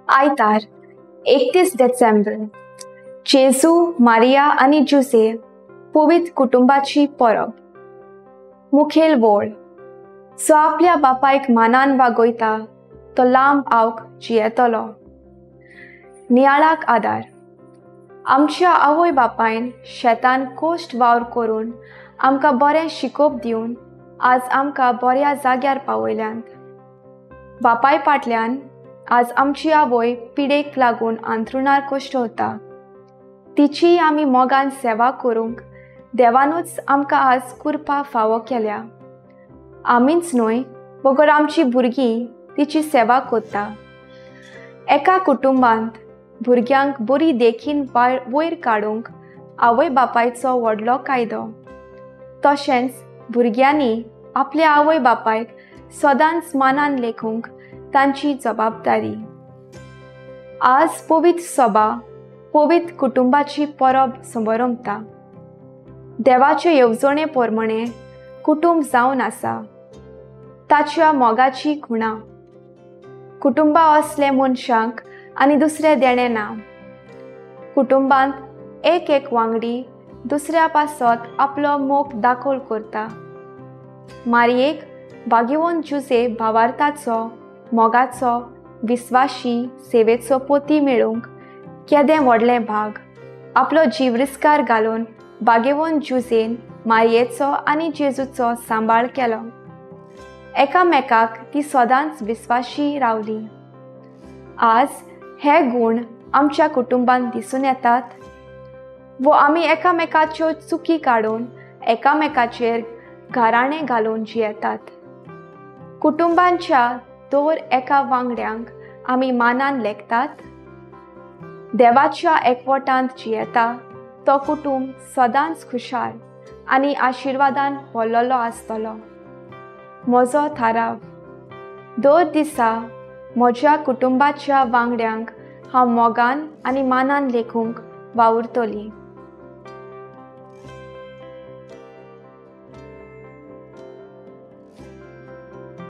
आयतार 31 डिसेंबर जेजू मारिया आणि जुसे पवित्र कुटुंबाची परब. मुखेल वोळ जो आपल्या बापायक मानान वागयता तो लांब आवक जियेतलो. नियाळाक आदार आमच्या आवय बापायन शेतान कोश्ट वावर करून आमकां बरें शिकोप दिवन आज आमकां बऱ्या जाग्यार पावयल्यांत. बापाय फाटल्यान आज आमची आवय पिडेक लागून अंथरुणार कोश्टवता. तिची आमी मोगान सेवा करूंक देवानूच आमकां आज कुरपा फावो केल्या. आमीच न्हय बगर आमची भुरगीं तिची सेवा कोत्ता. एका कुटुंबांत भुरग्यांक बरी देखीन वयर काडूंक आवय बापायचो व्हडलो कायदो. तशेंच भुरग्यांनी आपल्या आवय बापायक सदांच मानान लेखूंक तांची जबाबदारी. आज पवित्र सभा पवित्र कुटुंबाची परब समारंभता. देवाचे येवजणे प्रमाणे कुटुंब जावन आसा. ताच्या मोगाची खुणां कुटुंबा असले मनशांक आनी दुसरे देणे ना. कुटुंबांत एक वांगडी दुसऱ्या पासत आपलो मोग दाखोल करता. मारयेक भाग्यवन जुसे भावार्थाचो मोगाचो विस्वाशी सेवेचो पोती मेळूंक केदें व्हडलें भाग. आपलो जीव रिस्कार घालून भाग्यवन जुसेन मारयेचो आनी जेजूचो सांबाळ केलो. एकामेकाक ती सदांच विस्वाशी रावली. आज हे गूण आमच्या कुटुंबांत दिसून येतात वो आमी एकामेकाच्यो चुकी काडून एकामेकाचेर घराणें घालून जियेतात. कुटुंबांच्या दर एका वांगड्यांक आमी मानान लेखतात. देवाच्या एकवटांत जियेता तो कुटुंब सदांच खुशाल आनी आशिर्वादान भरलेलो आसतलो. म्हजो थाराव दर दिसा म्हज्या कुटुंबाच्या वांगड्यांक हांव मोगान आनी मानान लेखूंक वावुरतली.